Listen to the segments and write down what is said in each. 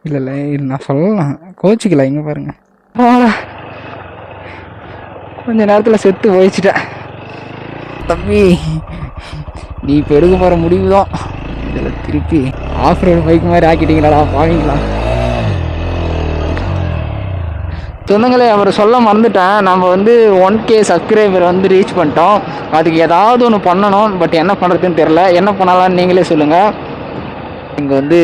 இல்லை இல்லை நான் சொல்லலாம், கோச்சிக்கல. இங்கே பாருங்கள், கொஞ்ச நேரத்தில் செத்து போயிடுச்சிட்டேன் தம்பி. நீ இப்போ எடுக்க போகிற முடிவு தான் இதில் திருப்பி ஆஃப் ரோடு பைக் மாதிரி ஆக்கிட்டீங்களாடா பாவீங்களா. சொந்தங்களே, அவர் சொல்ல மறந்துட்டேன். நம்ம வந்து 1K சப்ஸ்கிரைபர் வந்து ரீச் பண்ணிட்டோம். அதுக்கு ஏதாவது ஒன்று பண்ணணும். பட் என்ன பண்ணுறதுன்னு தெரில. என்ன பண்ணலான்னு நீங்களே சொல்லுங்கள். இங்கே வந்து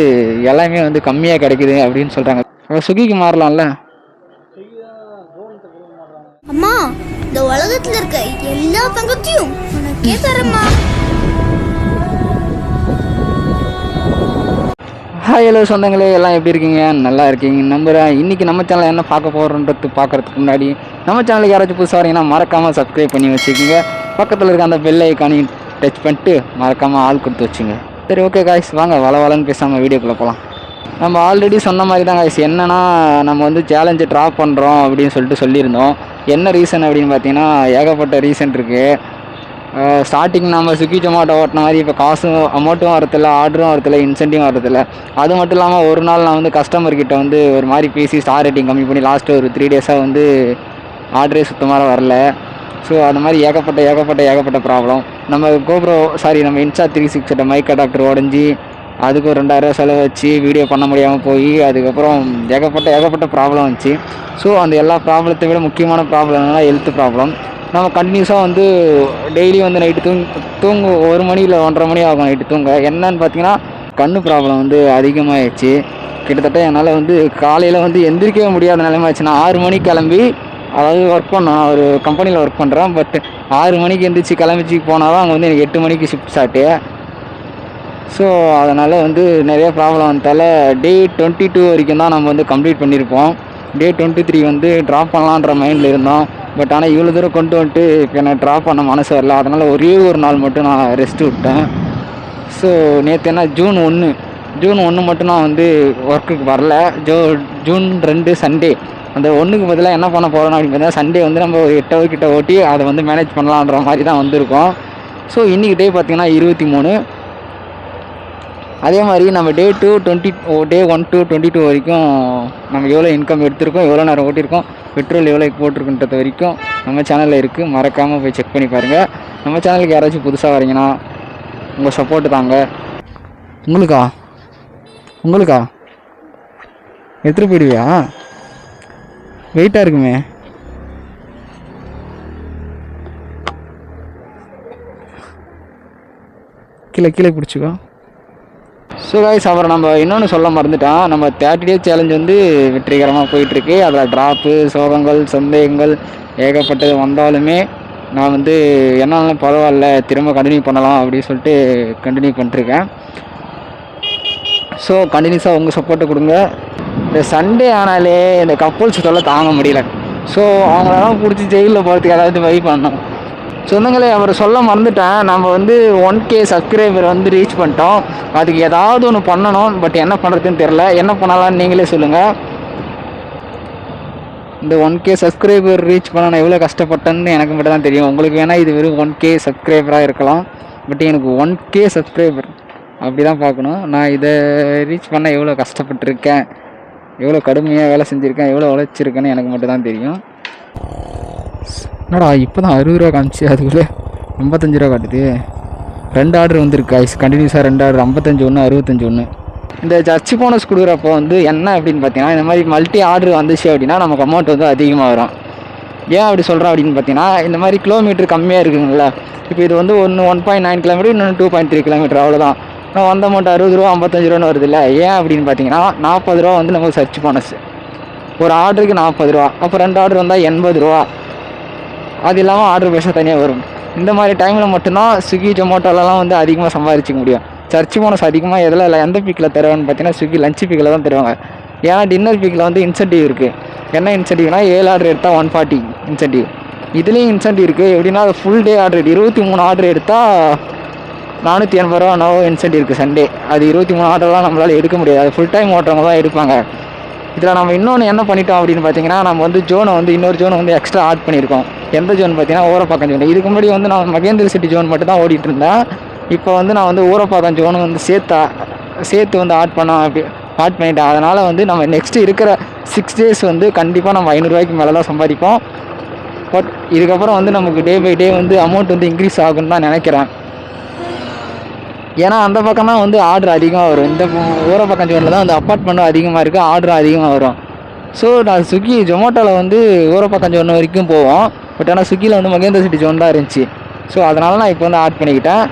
எல்லாமே வந்து கம்மியாக கிடைக்குது அப்படின்னு சொல்கிறாங்க. ஸ்விக்கிக்கு மாறலாம்ல. அம்மா, இந்த உலகத்தில் இருக்க எல்லா தங்கத்தையும் உனக்கே தரமா. ஹாய் ஹலோ சொந்தங்களே, எல்லாம் எப்படி இருக்கீங்க? நல்லா இருக்கீங்க நம்புகிறேன். இன்றைக்கி நம்ம சேனலில் என்ன பார்க்க போகிறோன்றது பார்க்குறதுக்கு முன்னாடி நம்ம சேனலுக்கு யாராச்சும் புதுசாக வரீங்கன்னா மறக்காமல் சப்ஸ்கிரைப் பண்ணி வச்சுக்கோங்க. பக்கத்தில் இருக்க அந்த பெல் ஐக்கானையும் டச் பண்ணிட்டு மறக்காமல் ஆள் கொடுத்து வச்சுங்க. சரி, ஓகே காய்ஸ், வாங்க வளன்னு பேசாமல் வீடியோக்குள்ளே போகலாம். நம்ம ஆல்ரெடி சொன்ன மாதிரி தான் காய்ஸ். என்னென்னா, நம்ம வந்து சேலஞ்சை ட்ராப் பண்ணுறோம் அப்படின்னு சொல்லியிருந்தோம். என்ன ரீசன் அப்படின்னு பார்த்தீங்கன்னா, ஏகப்பட்ட ரீசன் இருக்குது. ஸ்டார்டிங் நம்ம ஸ்விக்கி ஜொமேட்டோ ஓட்டின மாதிரி இப்போ காசும் அமௌண்ட்டும் வரதில்ல, ஆர்டரும் வரதில்ல, இன்சென்டிவும் வரதில்ல. அது மட்டும் இல்லாமல் ஒரு நாள் நான் வந்து கஸ்டமர்கிட்ட வந்து ஒரு மாதிரி பேசி ஸ்டார் ரேட்டிங் கம்மி பண்ணி லாஸ்ட்டு ஒரு 3 டேஸாக வந்து ஆர்டரே சுத்தமாக வரல. ஸோ அது மாதிரி ஏகப்பட்ட ப்ராப்ளம். நம்ம நம்ம இன்ஸ்டா 360 மைக் அடாப்டர் உடஞ்சி அதுக்கு ஒரு 2000 செலவு வச்சு வீடியோ பண்ண முடியாமல் போய் அதுக்கப்புறம் ஏகப்பட்ட ப்ராப்ளம் வந்துச்சு. ஸோ அந்த எல்லா ப்ராப்ளத்தை விட முக்கியமான ப்ராப்ளம் என்னன்னா ஹெல்த் ப்ராப்ளம். நம்ம கண்டினியூஸாக வந்து டெய்லி வந்து நைட்டு தூங்க 1 மணி இல்லை 1:30 மணி ஆகும் நைட்டு தூங்க. என்னன்னு பார்த்தீங்கன்னா, கண்ணு ப்ராப்ளம் வந்து அதிகமாகிடுச்சு. கிட்டத்தட்ட என்னால் வந்து காலையில் வந்து எந்திரிக்கவே முடியாத நிலைமாச்சு. நான் 6 மணிக்கு கிளம்பி, அதாவது ஒர்க் பண்ணேன், நான் ஒரு கம்பெனியில் ஒர்க் பண்ணுறேன். பட் 6 மணிக்கு எந்திரிச்சு கிளம்பிச்சு போனால் தான் அங்கே வந்து எனக்கு 8 மணிக்கு ஷிஃப்ட் ஸ்டார்ட்டு. ஸோ அதனால் வந்து நிறைய ப்ராப்ளம் வந்ததால் டே 22 வரைக்கும் தான் நம்ம வந்து கம்ப்ளீட் பண்ணியிருப்போம். டே 23 வந்து ட்ராப் பண்ணலான்ற மைண்டில் இருந்தோம். பட் ஆனால் இவ்வளோ தூரம் கொண்டு வந்துட்டு இப்போ எனக்கு ட்ராப் பண்ண மனசு வரல. அதனால் ஒரே ஒரு நாள் மட்டும் நான் ரெஸ்ட் விட்டேன். ஸோ நேற்று என்ன ஜூன் 1 மட்டும் நான் வந்து ஒர்க்குக்கு வரல. June 2 Sunday. அந்த 1க்கு பதிலாக என்ன பண்ண போகிறோம் அப்படின்னு பார்த்தீங்கன்னா, சண்டே வந்து நம்ம ஒரு 8 ஹவர் கிட்ட ஓட்டி அதை வந்து மேனேஜ் பண்ணலான்ற மாதிரி தான் வந்திருக்கோம். ஸோ இன்றைக்கி டே பார்த்திங்கன்னா 23. அதே மாதிரி நம்ம டே 1 to 22 வரைக்கும் நம்ம எவ்வளோ இன்கம் எடுத்திருக்கோம், எவ்வளோ நேரம் ஓட்டியிருக்கோம், பெட்ரோல் எவ்வளோ போட்டிருக்குன்றது வரைக்கும் நம்ம சேனலில் இருக்குது. மறக்காமல் போய் செக் பண்ணி பாருங்கள். நம்ம சேனலுக்கு யாராச்சும் புதுசாக வரீங்கன்னா உங்கள் சப்போர்ட்டு தாங்க. உங்களுக்கா எடுத்துகிட்டு போயிடுவியா? வெயிட்டாக இருக்குமே. கீழே பிடிச்சிக்கோ. ஸோ கைஸ், அப்புறம் நம்ம இன்னொன்று சொல்ல மறந்துட்டோம். நம்ம 30 டேஸ் சேலஞ்ச் வந்து வெற்றிகரமாக போயிட்டுருக்கு. அதில் ட்ராப்பு, சோகங்கள், சந்தேகங்கள் ஏகப்பட்டது வந்தாலுமே நான் வந்து என்னாலும் பரவாயில்ல, திரும்ப கண்டினியூ பண்ணலாம் அப்படின்னு சொல்லிட்டு கண்டினியூ பண்ணிட்டுருக்கேன். ஸோ கண்டினியூஸாக உங்கள் சப்போர்ட்டை கொடுங்க. இந்த சண்டே ஆனாலே இந்த கப்புள்ஸ் தொல்லை தாங்க முடியல. ஸோ அவங்களெல்லாம் பிடிச்சி ஜெயிலில் போகிறதுக்கு ஏதாவது வழி பண்ணணும். சொந்தங்களே, அவர் சொல்ல மறந்துட்டேன். நம்ம வந்து 1K சப்ஸ்கிரைபர் வந்து ரீச் பண்ணிட்டோம். அதுக்கு ஏதாவது ஒன்று பண்ணணும். பட் என்ன பண்ணுறதுன்னு தெரில. என்ன பண்ணலான்னு நீங்களே சொல்லுங்கள். இந்த 1K சப்ஸ்கிரைபர் ரீச் பண்ண நான் எவ்வளோ கஷ்டப்பட்டேன்னு எனக்கு மட்டும் தான் தெரியும். உங்களுக்கு வேணால் இது வெறும் 1K சப்ஸ்கிரைபராக இருக்கலாம். பட் எனக்கு 1K சப்ஸ்கிரைபர் அப்படி தான் பார்க்கணும். நான் இதை ரீச் பண்ண எவ்வளோ கஷ்டப்பட்டுருக்கேன், எவ்வளோ கடுமையாக வேலை செஞ்சுருக்கேன், எவ்வளோ உழைச்சிருக்கேன்னு எனக்கு மட்டும் தான் தெரியும். என்னடா இப்போ தான் 60 ரூபா காமிச்சு, அதுக்குள்ளே 55 ரூபா காட்டுது. 2 ஆர்டர் வந்துருக்கு ஐஸ், கண்டினியூஸாக 2 ஆர்டர், 55 ஒன்று 65 ஒன்று. இந்த சர்ச் போனஸ் கொடுக்குறப்போ வந்து என்ன அப்படின்னு பார்த்தீங்கன்னா, இந்த மாதிரி மல்டி ஆர்டர் வந்துச்சு அப்படின்னா நமக்கு அமௌண்ட் வந்து அதிகமாக வரும். ஏன் அப்படி சொல்கிறோம் அப்படின்னு பார்த்தீங்கன்னா, இந்த மாதிரி கிலோமீட்டர் கம்மியாக இருக்குங்களா. இப்போ இது வந்து 1.9 கிலோமீட்டர், இன்னொன்று 2.3 கிலோமீட்டர், அவ்வளோதான். நான் வந்த அமௌண்ட் 60 ரூபா 55 ரூபான்னு வருது இல்லை. ஏன் அப்படின்னு பார்த்தீங்கன்னா, 40 ரூபா வந்து நமக்கு சர்ச் போனஸ். ஒரு ஆர்டருக்கு 40 ரூபா. அப்போ 2 ஆர்டர் வந்தால் 80 ரூபா. அது இல்லாமல் ஆர்டர் பேச தனியாக வரும். இந்த மாதிரி டைமில் மட்டும்தான் ஸ்விக்கி ஜொமேட்டோலலாம் வந்து அதிகமாக சம்பாதிச்சிக்க முடியும். சர்ச் போனஸ் அதிகமாக எதில் இல்லை, எந்த பீக்கில் தருவான்னு பார்த்தீங்கன்னா, ஸ்விக்கி லஞ்ச் பீக்கில் தான் தருவாங்க. ஏன்னா டின்னர் பீக்கில் வந்து இன்சென்டிவ் இருக்குது. என்ன இன்சென்டிவ்னா 7 ஆர்டர் எடுத்தால் 140 இன்சென்டிவ். இதுலேயும் இன்சென்டிவ் இருக்குது. எப்படின்னா ஃபுல் டே ஆர்டர் 23 ஆர்டர் எடுத்தால் 480 ரூபா நோ இன்சென்டிவ் இருக்குது சண்டே. அது 23 ஆர்டர்லாம் நம்மளால் எடுக்க முடியாது. அது ஃபுல் டைம் ஓட்டுறவங்க தான் எடுப்பாங்க. இதில் நம்ம இன்னொன்று என்ன பண்ணிட்டோம் அப்படின்னு பார்த்தீங்கன்னா, நம்ம வந்து ஜோனை வந்து இன்னொரு ஜோனை வந்து எக்ஸ்ட்ரா ஆட் பண்ணியிருக்கோம். எந்த ஜோன் பார்த்தீங்கன்னா, ஊரப்பாக்கம் ஜோன். இதுக்கு முன்னாடி வந்து நான் மகேந்திர சிட்டி ஜோன் மட்டும் தான் ஓடிட்டு இருந்தேன். இப்போ வந்து நான் வந்து ஊரப்பாக்கம் ஜோனு வந்து சேர்த்தா சேர்த்து வந்து ஆட் பண்ணிட்டேன். அதனால் வந்து நம்ம நெக்ஸ்ட்டு இருக்கிற 6 days வந்து கண்டிப்பாக நம்ம 500 ரூபாய்க்கு மேலே தான் சம்பாதிப்போம். பட் இதுக்கப்புறம் வந்து நமக்கு டே பை டே வந்து அமௌண்ட் வந்து இன்க்ரீஸ் ஆகுன்னு தான் நினைக்கிறேன். ஏன்னா அந்த பக்கம் தான் வந்து ஆர்டர் அதிகமாக வரும். இந்த ஊரப்பாக்கம் தான் வந்து அப்பார்ட்மெண்ட்டும் அதிகமாக இருக்குது, ஆர்டரும் அதிகமாக வரும். ஸோ நான் ஸ்விக்கி ஜொமேட்டோவில் வந்து ஊரப்பாக்கம் வரைக்கும் போவோம். பட் ஆனால் ஸ்விக்கியில் வந்து மகேந்திர சிட்டி ஜோன் தான் இருந்துச்சு. ஸோ அதனால் நான் இப்போ வந்து ஆட் பண்ணிக்கிட்டேன்.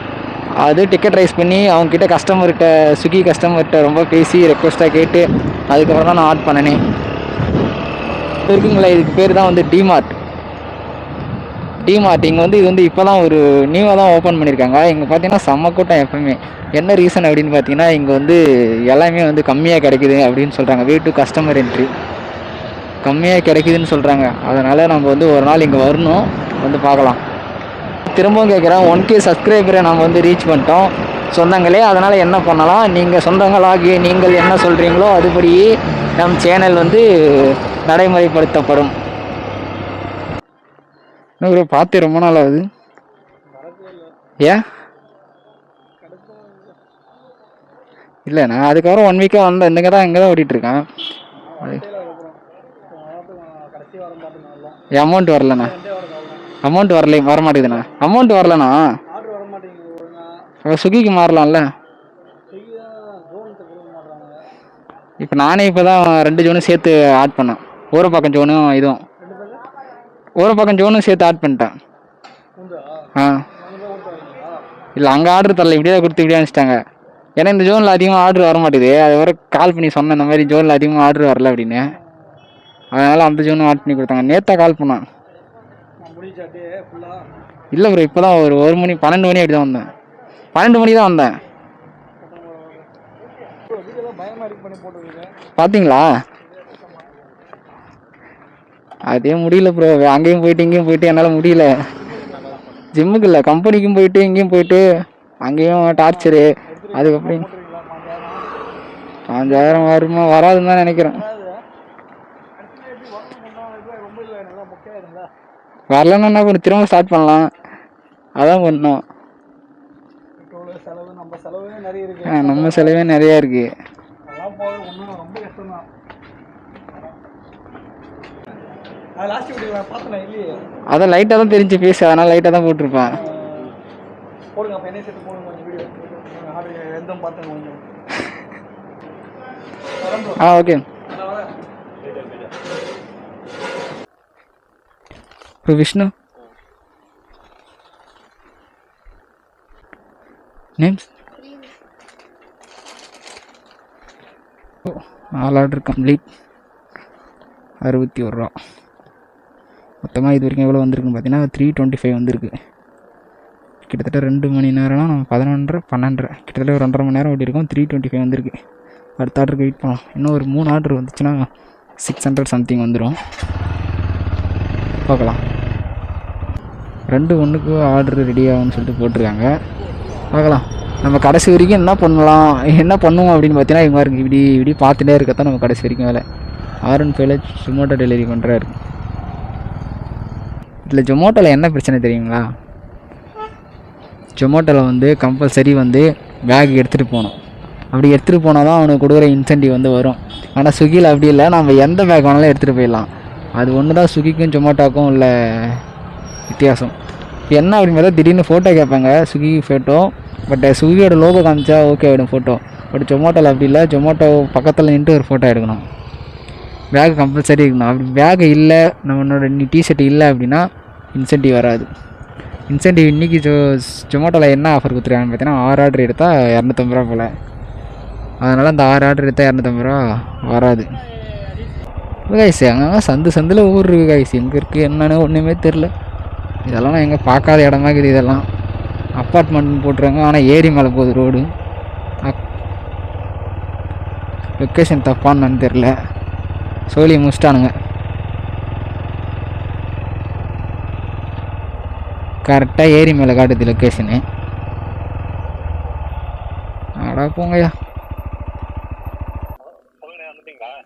அது டிக்கெட் ரைஸ் பண்ணி அவங்கக்கிட்ட ஸ்விக்கி கஸ்டமர்கிட்ட ரொம்ப பேசி ரெக்வஸ்ட்டாக கேட்டு அதுக்கப்புறம் தான் நான் ஆட் பண்ணனே. இப்போ இருக்குங்களா, இதுக்கு பேர் தான் வந்து டிமார்ட். இங்கே வந்து இது வந்து இப்போ தான் ஒரு நியூவாக தான் ஓப்பன் பண்ணியிருக்காங்க. இங்கே பார்த்தீங்கன்னா செம்ம கூட்டம் எப்பவுமே. என்ன ரீசன் அப்படின்னு பார்த்தீங்கன்னா, இங்கே வந்து எல்லாமே வந்து கம்மியாக கிடைக்குது அப்படின்னு சொல்கிறாங்க. வே டு கஸ்டமர் என்ட்ரி கம்மியாக கிடைக்குதுன்னு சொல்கிறாங்க. அதனால் நம்ம வந்து ஒரு நாள் இங்கே வரணும், வந்து பார்க்கலாம். திரும்பவும் கேட்குறேன், 1K சப்ஸ்கிரைபரை நம்ம வந்து ரீச் பண்ணிட்டோம் சொந்தங்களே. அதனால் என்ன பண்ணலாம், நீங்கள் சொந்தங்களாகி நீங்கள் என்ன சொல்கிறீங்களோ அதுபடி நம் சேனல் வந்து நடைமுறைப்படுத்தப்படும். இன்னும் பார்த்து ரொம்ப நாள் ஆகுது. ஏன் இல்லை, நான் அதுக்கப்புறம் 1 வீக்காக வந்தேன். இங்கே தான் ஓட்டிகிட்ருக்கேன். அமௌண்ட் வரலண்ணா, வர மாட்டேங்குதுண்ணா. அமௌண்ட் வரலண்ணா. ஸ்விக்கிக்கு மாறலாம்ல. இப்போ நானே இப்போ தான் 2 ஜோனும் சேர்த்து ஆட் பண்ணேன். ஊரப்பாக்கம் ஜோனும் இதுவும் ஊரப்பாக்கம் ஜோனும் சேர்த்து ஆட் பண்ணிட்டேன். இல்லை, அங்கே ஆர்டர் தரல, இப்படியே கொடுத்து இப்படியே அனுப்பிச்சிட்டாங்க. ஏன்னா இந்த ஜோனில் அதிகமாக ஆர்டர் வர மாட்டேது. அது வர கால் பண்ணி சொன்னேன், இந்த மாதிரி ஜோனில் அதிகமாக ஆர்டர் வரல அப்படின்னு. அதனால் அந்த ஜோனும் ஆட் பண்ணி கொடுத்தாங்க. நேற்றா கால் பண்ணேன். இல்லை ப்ரோ, இப்போ தான் ஒரு மணி 12 மணி அப்படி தான் வந்தேன். 12 மணி தான் வந்தேன். பார்த்தீங்களா? அதே முடியல ப்ரோ. அங்கேயும் போயிட்டு இங்கேயும் போயிட்டு என்னால் முடியல. ஜிம்முக்கு இல்லை, கம்பெனிக்கும் போயிட்டு இங்கேயும் போயிட்டு அங்கேயும் டார்ச்சரு. அதுக்கப்புறம் 5000 வருமா வராதுன்னு தான் நினைக்கிறேன். வரலன்னா கொஞ்சம் திரும்ப ஸ்டார்ட் பண்ணலாம், அதான் பண்ணோம். நம்ம செலவே நிறையா இருக்கு. அதான் லைட்டாக தான் தெரிஞ்சு பேசு, அதனால் லைட்டாக தான் போட்டிருப்பேன். Okay Vishnu. Names 4 order complete. 61 ரூபா. மொத்தமாக இது வரைக்கும் எவ்வளோ வந்திருக்குன்னு பார்த்தீங்கன்னா 325 வந்திருக்கு. கிட்டத்தட்ட 2 மணி நேரம்னா நம்ம 11:30 12:30 கிட்டத்தட்ட ஒரு 2.5 மணி நேரம் ஓட்டியிருக்கோம். 325 வந்திருக்கு. அடுத்த ஆர்டருக்கு வெயிட் பண்ணலாம். இன்னும் ஒரு 3 ஆர்டர் வந்துச்சுன்னா 600 சம்திங் வந்துடும். பார்க்கலாம். 2-1க்கு ஆர்டர் ரெடி ஆகும்னு சொல்லிட்டு போட்டிருக்காங்க. பார்க்கலாம். நம்ம கடைசி வரைக்கும் என்ன பண்ணுவோம் அப்படின்னு பார்த்தீங்கன்னா, இது மாதிரி இப்படி பார்த்துட்டே இருக்கத்தான் நம்ம கடைசி வரைக்கும் வேலை. R15 ஜொமேட்டோ டெலிவரி பண்ணுறாரு. இதில் ஜொமேட்டோவில் என்ன பிரச்சனை தெரியுங்களா? ஜொமேட்டோவில் வந்து கம்பல்சரி வந்து பேக் எடுத்துகிட்டு போகணும். அப்படி எடுத்துகிட்டு போனால் தான் அவனுக்கு கொடுக்குற இன்சென்டிவ் வந்து வரும். ஆனால் ஸ்விக்கியில் அப்படி இல்லை, நம்ம எந்த பேக் வேணாலும் எடுத்துகிட்டு போயிடலாம். அது ஒன்று தான் ஸ்விக்கிக்கும் ஜொமேட்டோக்கும் உள்ள வித்தியாசம். என்ன அப்படின்னு பார்த்தா திடீர்னு ஃபோட்டோ கேட்பாங்க, ஸ்விக்கி ஃபோட்டோ. பட் ஸ்விக்கியோட லோகோ காமிச்சா ஓகே ஆகிடும் ஃபோட்டோ. பட் ஜொமேட்டோவில் அப்படி இல்லை. ஜொமேட்டோ பக்கத்தில் நின்று ஒரு ஃபோட்டோ எடுக்கணும். பேக் கம்பல்சரி இருக்கணும். அப்படி பேக் இல்லை, நம்மளோட டிஷர்ட் இல்லை அப்படின்னா இன்சென்டிவ் வராது. இன்சென்டிவ் இன்றைக்கி ஜொமேட்டோவில் என்ன ஆஃபர் கொடுத்துருக்காங்கன்னு பார்த்தீங்கன்னா, 6 ஆர்டர் எடுத்தால் 250 ரூபா போல். அதனால் அந்த 6 ஆர்டர் எடுத்தால் 250 ரூபா வராது. காய்ஸ் அங்கங்கே சந்தில் ஊர் இருக்குது காய்ஸ். எங்கே இருக்குது என்னன்னு ஒன்றுமே தெரில. இதெல்லாம் நான் எங்கே பார்க்காத இடமா இருக்குது. இதெல்லாம் அப்பார்ட்மெண்ட் போட்டுருவாங்க, ஆனால் ஏரி மேலே போகுது ரோடு. லொக்கேஷன் தப்பான்னு தெரில. சொல்லி முடிச்சிட்டானுங்க. கரெக்டாக ஏரி மேலே காட்டுது லொக்கேஷனு. அடா போங்கய்யா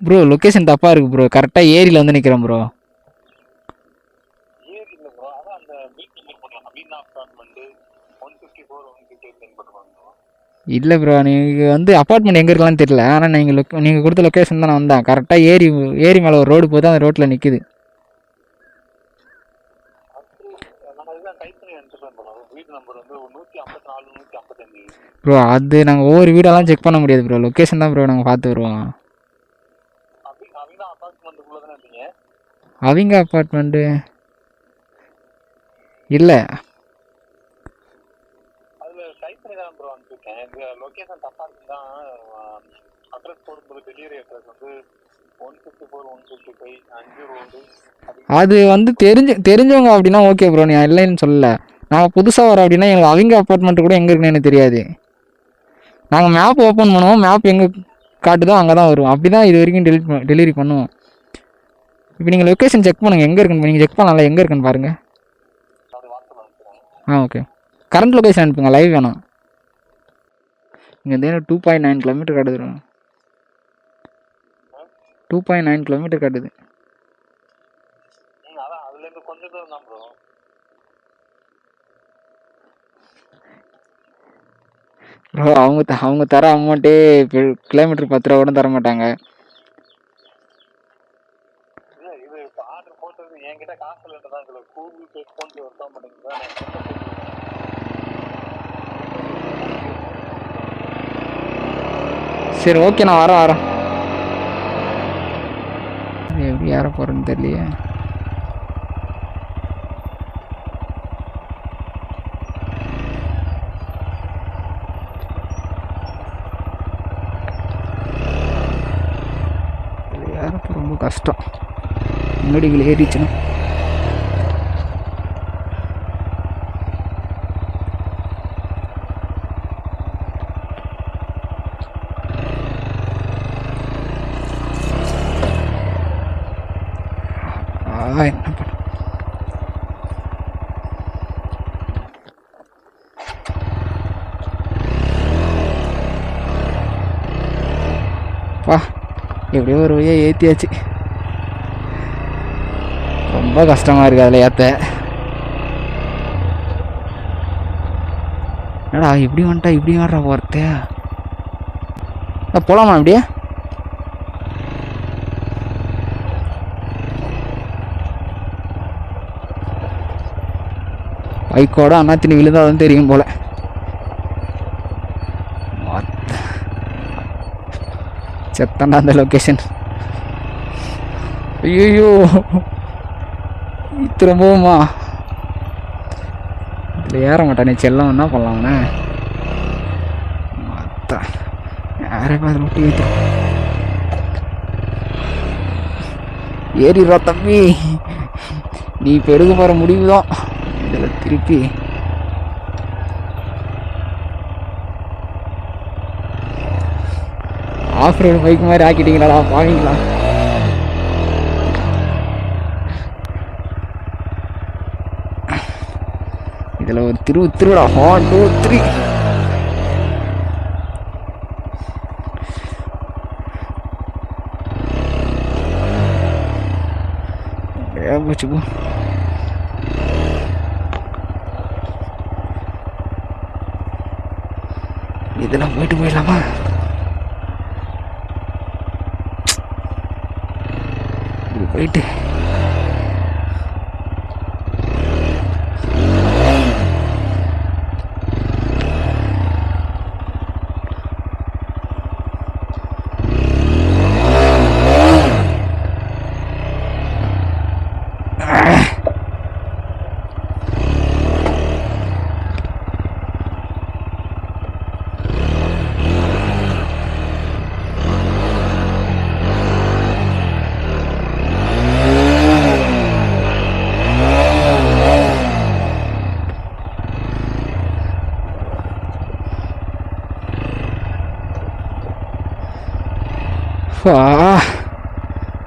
ப்ரோ, லொக்கேஷன் தப்பாக இருக்குது ப்ரோ. கரெக்டாக ஏரியில் வந்து நிற்கிறேன் ப்ரோ. இல்லை ப்ரோ, நீங்கள் வந்து அப்பார்ட்மெண்ட் எங்கே இருக்கலாம்னு தெரியல. ஆனால் நீங்கள் கொடுத்த லொக்கேஷன் தான் நான் வந்தேன். கரெக்டாக ஏரி மேலே ஒரு ரோடு போகுது, அந்த ரோட்டில் நிற்குது. ப்ரோ அது நாங்கள் ஒவ்வொரு வீடெல்லாம் செக் பண்ண முடியாது ப்ரோ, லொக்கேஷன் தான் ப்ரோ நாங்கள் பார்த்து வருவோம். அவங்க அப்பார்ட்மெண்ட்டு இல்லை. அது வந்து தெரிஞ்சவங்க அப்படின்னா ஓகே ப்ரோ, நீ இல்லைன்னு சொல்லல. நாங்கள் புதுசாக வரோம் அப்படின்னா எனக்கு அவங்க அப்பார்ட்மெண்ட்டு கூட எங்கே இருக்குன்னு எனக்கு தெரியாது. நாங்கள் மேப் ஓப்பன் பண்ணுவோம், மேப் எங்கே காட்டுதோ அங்கே தான் வருவோம். அப்படி தான் இது வரைக்கும் டெலிவரி பண்ணுவோம். இப்போ நீங்கள் லொக்கேஷன் செக் பண்ணுங்கள், எங்கே இருக்குன்னு நீங்கள் செக் பண்ணலாம்ல, எங்கே இருக்குன்னு பாருங்கள். ஓகே, கரண்ட் லொக்கேஷன் அனுப்புங்க, லைவ் வேணும். இங்கே வந்து 2.9 கிலோமீட்டர் காட்டுது. 2.9 கிலோமீட்டர் காட்டுது. ப்ரோ அவங்க தர அமௌண்ட்டே கிலோமீட்டர் 10 ரூபா கூட தர மாட்டாங்க. சரி ஓகே, நான் வரேன். எப்படி ஏற போகிறேன்னு தெரியலையே. ஏறப்போ ரொம்ப கஷ்டம். முன்னாடி ஏறிச்சுன்னா என்ன பண்ண. பா எப்படியோ ஒரு வழியாக ஏற்றியாச்சு. ரொம்ப கஷ்டமாக இருக்குது அதில் ஏற்ற. என்னடா இப்படி வந்துட்டா இப்படி வர்றா போகிறதே. போகலாமா அப்படியே? பைக்கோட அண்ணாத்தினி விழுந்தாதான் தெரியும் போல. செத்தாண்டா அந்த லொக்கேஷன். ஐயோ திரும்பவுமா இதில் ஏற மாட்டானே செல்லம். என்ன பண்ணலாம்ண்ணே, யாரையும் அதில் விட்டு ஏற்றி ஏறிடுறா தம்பி. நீ இப்போ எடுக்க போகிற முடிவு தான். இதில் திருப்பி ஆஃப் ரோடு பைக் மாதிரி ஆக்கிட்டீங்களாடா பாவீங்களா. இதில் ஒரு திருவிடா. 1 2 3 போச்சு போ. இதெல்லாம் போயிடலாமா? போயிட்டு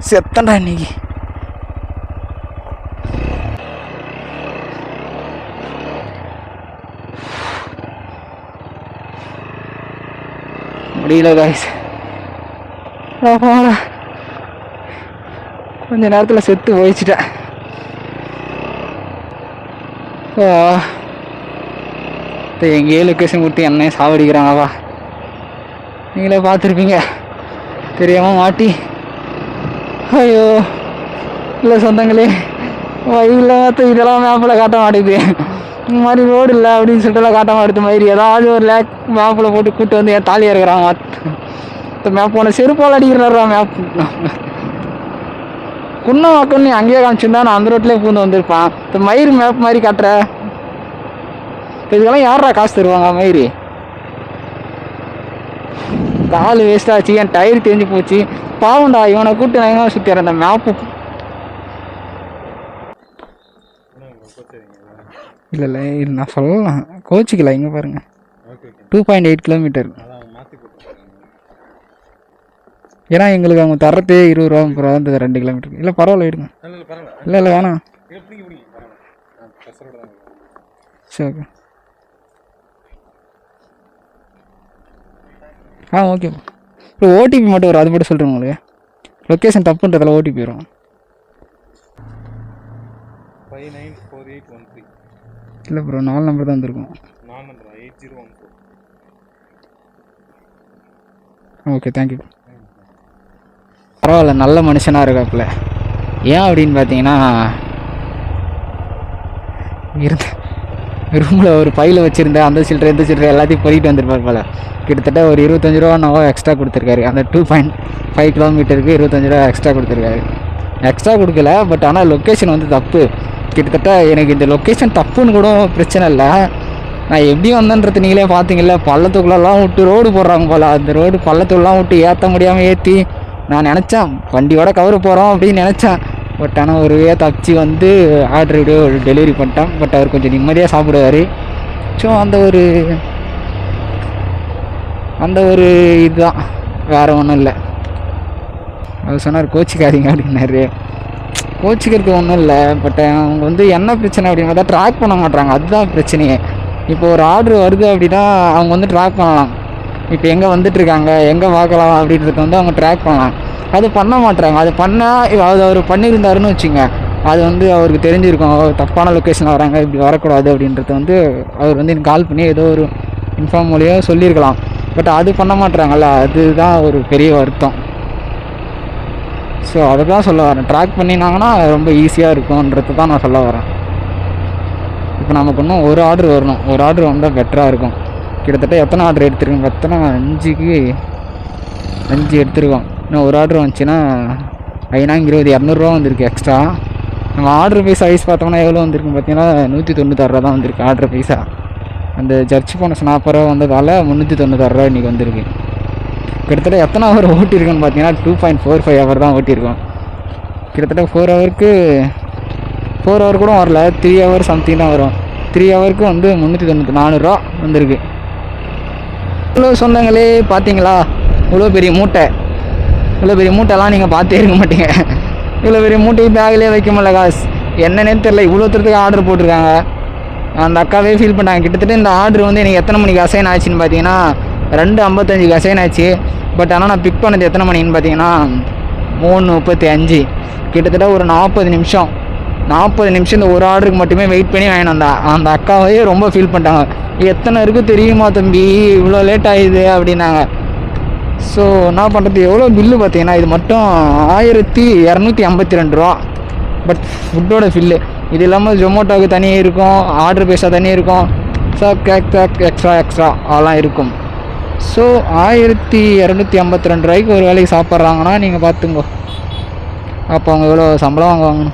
செத்தண்டா இன்னைக்கு. முடியல காய்ஸ். கொஞ்ச நேரத்தில் செத்து போயிடுச்சிட்டேன். எங்கேயே லொக்கேஷன் கொடுத்து என்னையும் சாவடிக்கிறாங்கப்பா. நீங்களே பார்த்துருப்பீங்க. தெரியாமல் மாட்டி ஐயோ இல்லை சொந்தங்களே, வழியில் இதெல்லாம் மேப்பில் காட்ட மாட்டேங்குது. இந்த மாதிரி ரோடு இல்லை அப்படின்னு சொல்லிட்டுலாம் காட்ட மாட்டேது மாதிரி ஏதாவது ஒரு மேப்பில் போட்டு கூப்பிட்டு வந்து என் தாலியாக இருக்கிறான். இந்த மேப் போன செருப்பால் அடிக்கிறாரா மேப். குன்னவாக்கம் நீ அங்கேயே காமிச்சிருந்தா நான் அந்த ரோட்லேயே பூந்து வந்திருப்பான். இந்த மயிறு மேப் மாதிரி காட்டுற, இதுக்கெல்லாம் யாரா காசு தருவாங்க? மயிறு கால் வேஸ்ட்டாச்சு, என் டயர் தெரிஞ்சு போச்சு. பாவண்டா, இவனை கூப்பிட்டு நான் எங்கே சுற்றி அந்த மேப்பு. இல்லை இல்லை நான் சொல்லலாம், கோச்சிக்கல. இங்கே பாருங்க 2.8 கிலோமீட்டர். ஏன்னா எங்களுக்கு அவங்க தரத்தே 20 ரூபா 30 ரூபா இருந்தது 2 கிலோமீட்டருக்கு. இல்லை பரவாயில்ல விடுங்க. இல்லை இல்லை வேணாம். சரி ஓகே. ஓகே. இப்போ ஓடிபி மட்டும் வரும், அது மட்டும் சொல்கிறேன் உங்களுக்கு. லொக்கேஷன் தப்புன்றதில் ஓடிபி வரும். 594813. இல்லை ப்ரோ, 4 நம்பர் தான் வந்துருக்கும். 4 நம்பர் 8014. Okay thank you. பரவாயில்ல, நல்ல மனுஷனாக இருக்காப்புல. ஏன் அப்படின்னு பார்த்தீங்கன்னா, ரூமில் ஒரு பையில் வச்சுருந்தேன், அந்த சில்லறை எந்த சில்லறை எல்லாத்தையும் பொறிட்டு வந்திருப்பார் போல். கிட்டத்தட்ட ஒரு 25 ரூபா நான் எக்ஸ்ட்ரா கொடுத்துருக்காரு. அந்த 2.5 கிலோமீட்டருக்கு 25 ரூபா எக்ஸ்ட்ரா கொடுத்துருக்காரு. எக்ஸ்ட்ரா கொடுக்கல, பட் ஆனால் லொக்கேஷன் வந்து தப்பு. கிட்டத்தட்ட எனக்கு இந்த லொக்கேஷன் தப்புன்னு கூட பிரச்சனை இல்லை. நான் எப்படி வந்தேன்றது நீங்களே பார்த்தீங்கல்ல, பள்ளத்துக்குள்ளெல்லாம் விட்டு ரோடு போடுறாங்க போல். அந்த ரோடு பள்ளத்துக்குலாம் விட்டு ஏற்ற முடியாமல் ஏற்றி நான் நினச்சேன் வண்டியோட கவரு போகிறோம் அப்படின்னு நினச்சேன். பட் ஆனால் ஒரு தப்பிச்சு வந்து ஆர்டர் வீடியோ டெலிவரி பண்ணிட்டேன். பட் அவர் கொஞ்சம் நிம்மதியாக சாப்பிடுவார். ஸோ அந்த ஒரு இதுதான், வேறு ஒன்றும் இல்லை. அவர் சொன்னார் கோச்சிக்காதீங்க அப்படின்னாரு. கோச்சிக்கிறது ஒன்றும் இல்லை, பட் அவங்க வந்து என்ன பிரச்சனை அப்படின்னு பார்த்தா ட்ராக் பண்ண மாட்டாங்க. அதுதான் பிரச்சனையே. இப்போ ஒரு ஆர்டர் வருது அப்படின்னா அவங்க வந்து ட்ராக் பண்ணலாம். இப்போ எங்கே வந்துட்டுருக்காங்க, எங்கே பார்க்கலாம் அப்படின்றத வந்து அவங்க ட்ராக் பண்ணலாம். அது பண்ண மாட்டாங்க. அது பண்ணால் அது அவர் பண்ணியிருந்தாருன்னு வச்சுங்க, அது வந்து அவருக்கு தெரிஞ்சிருக்கும் தப்பான லொக்கேஷனில் வராங்க, இப்படி வரக்கூடாது அப்படின்றத வந்து அவர் வந்து எனக்கு கால் பண்ணி ஏதோ ஒரு இன்ஃபார்ம் மூலியமாக சொல்லியிருக்கலாம். பட் அது பண்ண மாட்டுறாங்கல்ல, அதுதான் ஒரு பெரிய வருத்தம். ஸோ அதை தான் சொல்ல வரேன். ட்ராக் பண்ணினாங்கன்னா ரொம்ப ஈஸியாக இருக்கும்ன்றது தான் நான் சொல்ல வரேன். இப்போ நமக்கு இன்னும் ஒரு ஆர்டர் வரணும். ஒரு ஆர்டர் வந்தால் பெட்டராக இருக்கும். கிட்டத்தட்ட எத்தனை ஆர்டர் எடுத்துருக்கோம் பார்த்தோன்னா 5 எடுத்துருக்கோம். இன்னும் ஒரு ஆர்டர் வந்துச்சுன்னா 200 வந்திருக்கு எக்ஸ்ட்ரா. நம்ம ஆர்டர் பைசா வைஸ் பார்த்தோம்னா எவ்வளோ வந்திருக்குன்னு பார்த்தீங்கன்னா 196 ரூபா தான் வந்திருக்கு ஆர்டர் பைசா. அந்த ஜர்ச்சி போனஸ் 40 ரூபா வந்ததால் 396 ரூபா இன்றைக்கி வந்திருக்கு. கிட்டத்தட்ட எத்தனை ஹவர் ஓட்டியிருக்குன்னு பார்த்தீங்கன்னா 2.45 ஹவர் தான் ஓட்டியிருக்கோம். கிட்டத்தட்ட 4 ஹவர் கூட வரல, 3 ஹவர் சம்திங் தான் வரும். 3 ஹவருக்கு வந்து 394 ரூபா வந்திருக்கு. இவ்வளோ சொந்தங்களே பார்த்தீங்களா, இவ்வளோ பெரிய மூட்டைலாம் நீங்கள் பார்த்தே இருக்க மாட்டீங்க. இவ்வளோ பெரிய மூட்டையை பேக்லேயே வைக்க முடியல காசு. என்னன்னே தெரில, இவ்வளோ தூரத்துக்கு ஆர்டர் போட்டிருக்காங்க. அந்த அக்காவே ஃபீல் பண்ணாங்க. கிட்டத்தட்ட இந்த ஆர்டர் வந்து எனக்கு எத்தனை மணிக்கு அசைன் ஆச்சுன்னு பார்த்தீங்கன்னா 2:55 அசைன் ஆச்சு. பட் ஆனால் நான் பிக் பண்ணது எத்தனை மணின்னு பார்த்தீங்கன்னா 3:35. கிட்டத்தட்ட ஒரு 40 நிமிஷம் இந்த ஒரு ஆர்டருக்கு மட்டுமே வெயிட் பண்ணி வாங்கினேன். அந்த அக்காவே ரொம்ப ஃபீல் பண்ணிட்டாங்க. எத்தனை இருக்குது தெரியுமா தம்பி, இவ்வளோ லேட் ஆகிடுது அப்படின்னாங்க. ஸோ என்ன பண்ணுறது, எவ்வளோ பில்லு பார்த்தீங்கன்னா இது மட்டும் 1252 ரூபா. பட் ஃபுட்டோட பில்லு இது இல்லாமல் ஜொமேட்டோவுக்கு தனியாக இருக்கும், ஆர்டர் பேஸாக தனியாக இருக்கும், எக்ஸ்ட்ரா அதெல்லாம் இருக்கும். ஸோ 1252 ரூபாய்க்கு ஒரு வேலைக்கு சாப்பிட்றாங்கன்னா நீங்கள் பார்த்துங்கோ, அப்போ அவங்க எவ்வளோ சம்பளம் வாங்குவாங்கன்னு.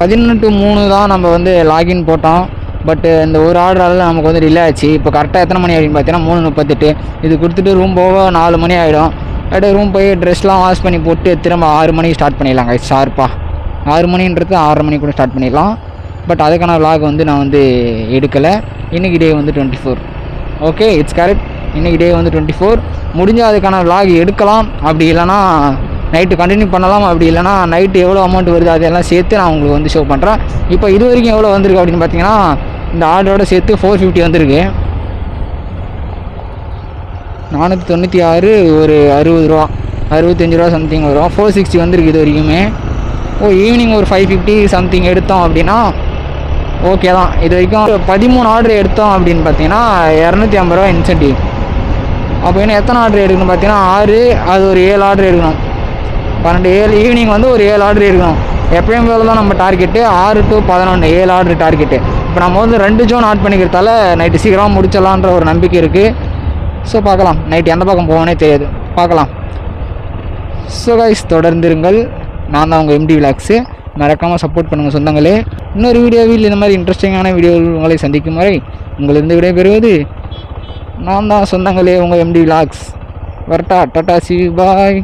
11:03 தான் நம்ம வந்து லாகின் போட்டோம். பட்டு இந்த ஒரு ஆர்டரால் நமக்கு வந்து டிலே ஆச்சு. இப்போ கரெக்டாக எத்தனை மணி அப்படின்னு பார்த்தீங்கன்னா 3:38. இது கொடுத்துட்டு ரூம் போக 4 மணி ஆகிடும். அப்படியே ரூம் போய் ட்ரெஸ்லாம் வாஷ் பண்ணி போட்டு திரும்ப 6 மணிக்கு ஸ்டார்ட் பண்ணிடலாங்க. ஷார்ப்பாக 6 மணின்றது 6:30 மணி கூட ஸ்டார்ட் பண்ணிடலாம். பட் அதுக்கான விலாக் வந்து நான் வந்து எடுக்கலை. இன்றைக்கி டே வந்து 24. Okay, it's correct. இன்றைக்கி டே வந்து 24. முடிஞ்சால் அதுக்கான விலாக் எடுக்கலாம். அப்படி இல்லைனா நைட்டு கண்டினியூ பண்ணலாம். அப்படி இல்லைனா நைட்டு எவ்வளோ அமௌண்ட் வருது அதெல்லாம் சேர்த்து நான் உங்களுக்கு வந்து ஷோ பண்ணுறேன். இப்போ இது வரைக்கும் எவ்வளோ வந்திருக்கு அப்படின்னு பார்த்தீங்கன்னா இந்த ஆர்டரோட சேர்த்து 450 வந்திருக்கு. 496 ஒரு 60 ரூபா 65 ரூபா சம்திங் வரும். 460 வந்திருக்கு இது வரைக்குமே. ஈவினிங் ஒரு 550 சம்திங் எடுத்தோம் அப்படின்னா ஓகே தான். இது வரைக்கும் 13 ஆர்டர் எடுத்தோம் அப்படின்னு பார்த்தீங்கன்னா 250 ரூபா இன்சென்டிவ். அப்போ இன்னும் எத்தனை ஆர்டர் எடுக்கணும் பார்த்தீங்கன்னா 6, அது ஒரு 7 ஆர்டர் எடுக்கணும். 12, 7 ஈவினிங் வந்து ஒரு 7 ஆர்டர் எடுக்கணும். எப்பயும் போல தான் நம்ம டார்கெட்டு 6 to 11 7 ஆர்டர் டார்கெட்டு. இப்போ நம்ம வந்து 2 ஜோன் ஆட் பண்ணிக்கிறதால நைட்டு சீக்கிரமாக முடிச்சிடலான்ற ஒரு நம்பிக்கை இருக்குது. ஸோ பார்க்கலாம், நைட்டு எந்த பக்கம் போவோனே தெரியாது, பார்க்கலாம். ஸோ கைஸ், தொடர்ந்துருங்கள். நான் தான் உங்கள் எம்டி விலாக்ஸு. மறக்காமல் சப்போர்ட் பண்ணுங்கள் சொந்தங்களே. இன்னொரு வீடியோவில் இந்த மாதிரி இன்ட்ரெஸ்டிங்கான வீடியோவில் உங்களை சந்திக்கும் வரை உங்களிருந்து விடைபெறுவது நான் தான் சொந்தங்களே, உங்கள் எம்டி விலாக்ஸ். வரட்டா, டாடா, சி பாய்.